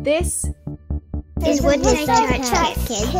This is Woodside Church Kids.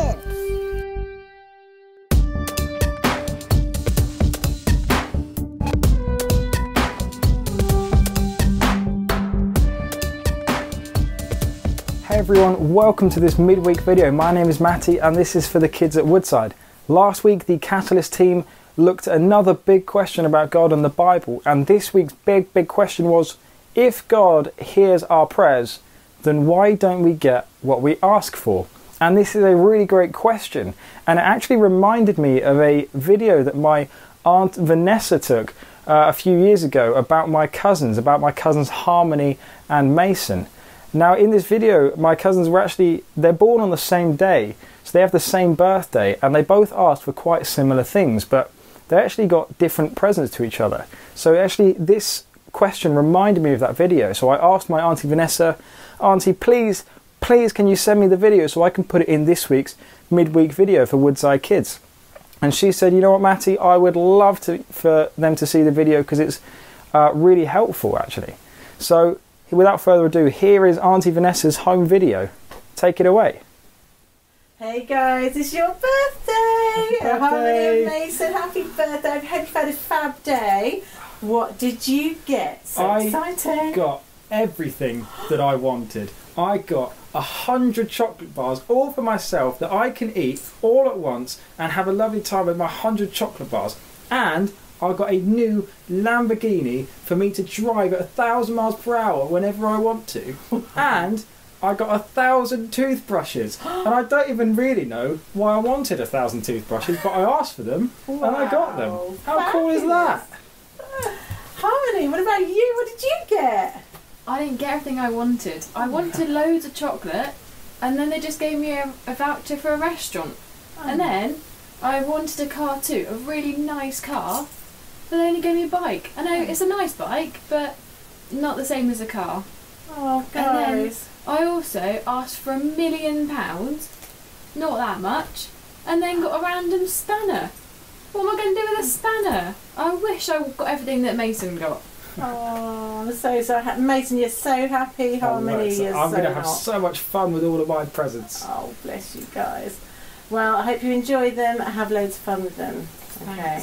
Hey everyone, welcome to this midweek video. My name is Matty and this is for the kids at Woodside. Last week the Catalyst team looked at another big question about God and the Bible, and this week's big question was, if God hears our prayers, then why don't we get what we ask for? And this is a really great question, and it actually reminded me of a video that my Aunt Vanessa took a few years ago about my cousins Harmony and Mason. Now in this video, my cousins they're born on the same day, so they have the same birthday, and they both asked for quite similar things, but they actually got different presents to each other. So actually this question reminded me of that video, so I asked my Auntie Vanessa, Auntie, please can you send me the video so I can put it in this week's midweek video for Woodside Kids? And she said, you know what, Matty, I would love for them to see the video because it's really helpful actually. So without further ado, here is Auntie Vanessa's home video. Take it away. Hey guys, it's your birthday! Happy Harmony and Mason, happy birthday. I hope you've had a fab day. What did you get? So exciting. I got everything that I wanted. I got 100 chocolate bars, all for myself, that I can eat all at once and have a lovely time with my 100 chocolate bars. And I got a new Lamborghini for me to drive at 1,000 miles per hour whenever I want to. And I got 1,000 toothbrushes. And I don't even really know why I wanted 1,000 toothbrushes, but I asked for them and I got them. How cool is that? Harmony, what about you? What did you get? I didn't get everything I wanted. I wanted loads of chocolate, and then they just gave me a voucher for a restaurant. And then I wanted a car too, a really nice car, but they only gave me a bike. I know it's a nice bike, but not the same as a car. Oh, guys. And then I also asked for £1 million, not that much, and then got a random spanner. What am I going to do with a spanner? I wish I got everything that Mason got. Oh, I'm so happy. Mason, you're so happy. Harmony, I'm going to have so much fun with all of my presents. Oh, bless you guys. Well, I hope you enjoy them. Have loads of fun with them. Okay.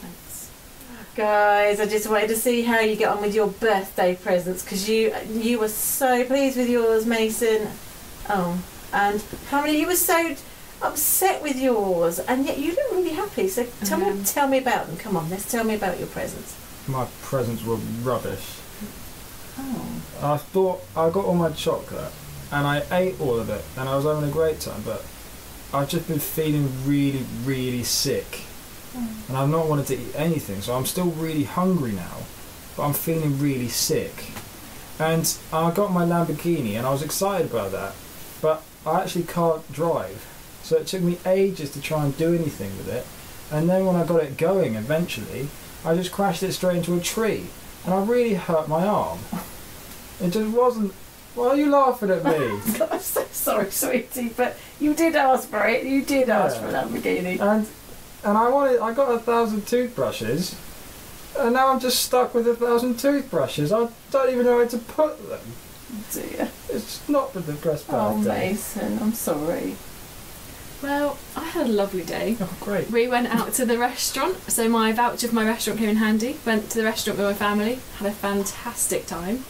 Thanks. Guys, I just wanted to see how you get on with your birthday presents, because you were so pleased with yours, Mason. Oh, and Harmony, you were so upset with yours, and yet you look really happy. So tell me about them. Come on, let's tell me about your presents. My presents were rubbish. Oh. I thought I got all my chocolate and I ate all of it and I was having a great time, but I've just been feeling really sick. And I've not wanted to eat anything, so I'm still really hungry now, but I'm feeling really sick. And I got my Lamborghini and I was excited about that, but I actually can't drive, so it took me ages to try and do anything with it. And then when I got it going eventually, I just crashed it straight into a tree, and I really hurt my arm. It just wasn't... Why are you laughing at me? I'm so sorry, sweetie, but you did ask for it. You did ask for a Lamborghini. And I got 1,000 toothbrushes, and now I'm just stuck with 1,000 toothbrushes. I don't even know where to put them. Dear. It's not been the best birthday. Oh, Mason, I'm sorry. Well, I had a lovely day. Oh, great. We went out to the restaurant, so my voucher for my restaurant came in handy. Went to the restaurant with my family, had a fantastic time.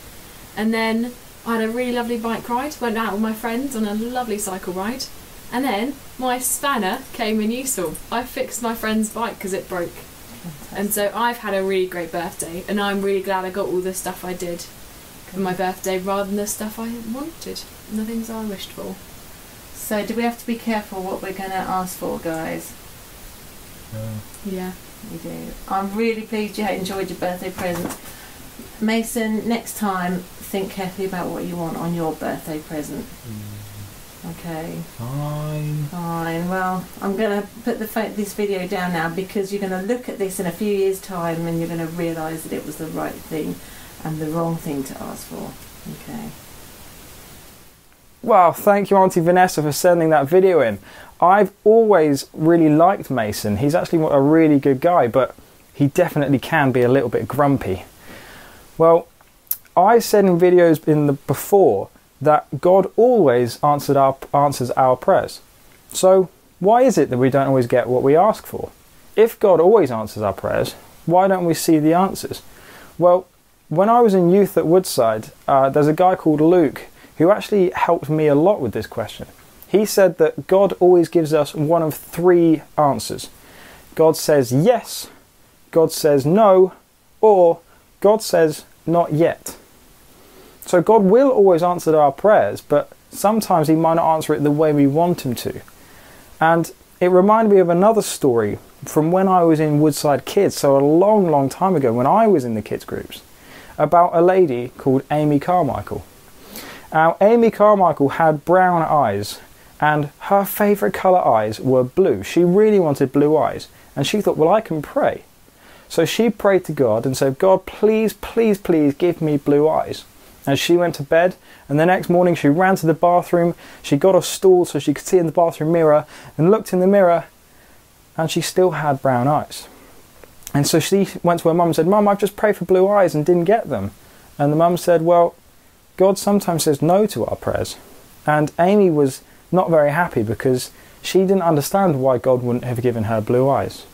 And then I had a really lovely bike ride, went out with my friends on a lovely cycle ride. And then my spanner came in useful. I fixed my friend's bike because it broke. Fantastic. And so I've had a really great birthday, and I'm really glad I got all the stuff I did for my birthday rather than the stuff I wanted and the things I wished for. So do we have to be careful what we're going to ask for, guys? Yeah. We do. I'm really pleased you enjoyed your birthday present. Mason, next time, think carefully about what you want on your birthday present. Okay. Fine. Well, I'm going to put this video down now, because you're going to look at this in a few years' time and you're going to realise that it was the right thing and the wrong thing to ask for. Okay. Well, thank you, Auntie Vanessa, for sending that video in. I've always really liked Mason. He's actually a really good guy, but he definitely can be a little bit grumpy. Well, I said in videos before that God always answers our prayers. So why is it that we don't always get what we ask for? If God always answers our prayers, why don't we see the answers? Well, when I was in youth at Woodside, there's a guy called Luke who actually helped me a lot with this question. He said that God always gives us one of three answers. God says yes, God says no, or God says not yet. So God will always answer our prayers, but sometimes he might not answer it the way we want him to. And it reminded me of another story from when I was in Woodside Kids, so a long time ago when I was in the kids groups, about a lady called Amy Carmichael. Now, Amy Carmichael had brown eyes, and her favourite colour eyes were blue. She really wanted blue eyes, and she thought, well, I can pray. So she prayed to God and said, God, please, please, please give me blue eyes. And she went to bed, and the next morning she ran to the bathroom, she got a stool so she could see in the bathroom mirror, and looked in the mirror, and she still had brown eyes. And so she went to her mum and said, Mum, I've just prayed for blue eyes and didn't get them. And the mum said, well, God sometimes says no to our prayers. And Amy was not very happy because she didn't understand why God wouldn't have given her blue eyes.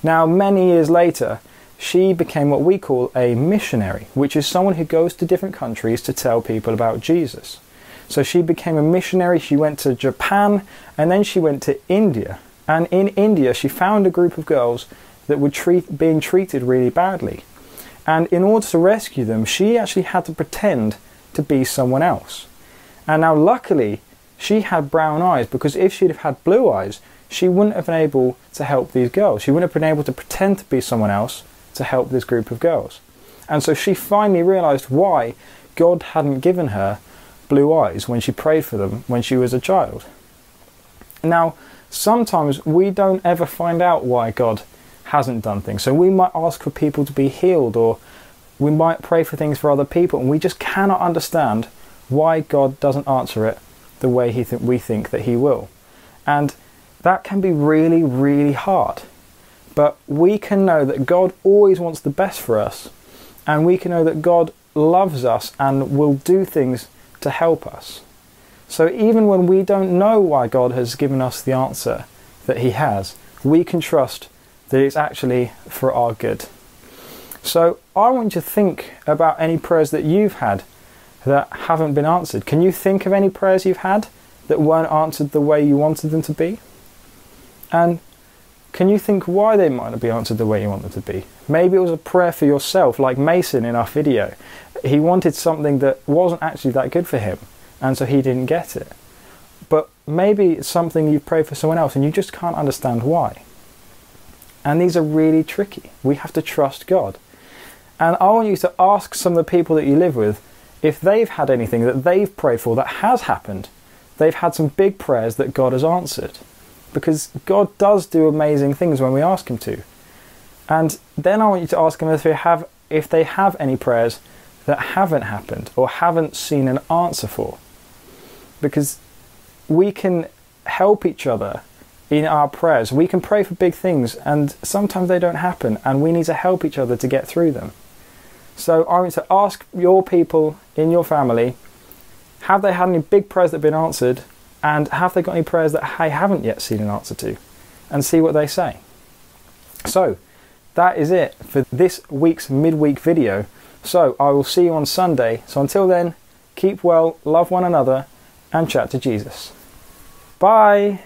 Now, many years later, she became what we call a missionary, which is someone who goes to different countries to tell people about Jesus. So she became a missionary, she went to Japan, and then she went to India. And in India, she found a group of girls that were being treated really badly. And in order to rescue them, she actually had to pretend to be someone else. And now, luckily, she had brown eyes, because if she'd have had blue eyes, she wouldn't have been able to help these girls. She wouldn't have been able to pretend to be someone else to help this group of girls. And so she finally realised why God hadn't given her blue eyes when she prayed for them when she was a child. Now, sometimes we don't ever find out why God hasn't done things. So we might ask for people to be healed, or we might pray for things for other people, and we just cannot understand why God doesn't answer it the way we think that he will. And that can be really, really hard. But we can know that God always wants the best for us, and we can know that God loves us and will do things to help us. So even when we don't know why God has given us the answer that he has, we can trust that it's actually for our good. So I want you to think about any prayers that you've had that haven't been answered. Can you think of any prayers you've had that weren't answered the way you wanted them to be? And can you think why they might not be answered the way you want them to be? Maybe it was a prayer for yourself, like Mason in our video. He wanted something that wasn't actually that good for him, and so he didn't get it. But maybe it's something you prayed for someone else and you just can't understand why. And these are really tricky. We have to trust God. And I want you to ask some of the people that you live with if they've had anything that they've prayed for that has happened. They've had some big prayers that God has answered. Because God does do amazing things when we ask him to. And then I want you to ask them if they have any prayers that haven't happened or haven't seen an answer for. Because we can help each other in our prayers. We can pray for big things, and sometimes they don't happen, and we need to help each other to get through them. So I want to ask your people in your family, have they had any big prayers that have been answered? And have they got any prayers that I haven't yet seen an answer to? And see what they say. So, that is it for this week's midweek video. So, I will see you on Sunday. So until then, keep well, love one another, and chat to Jesus. Bye!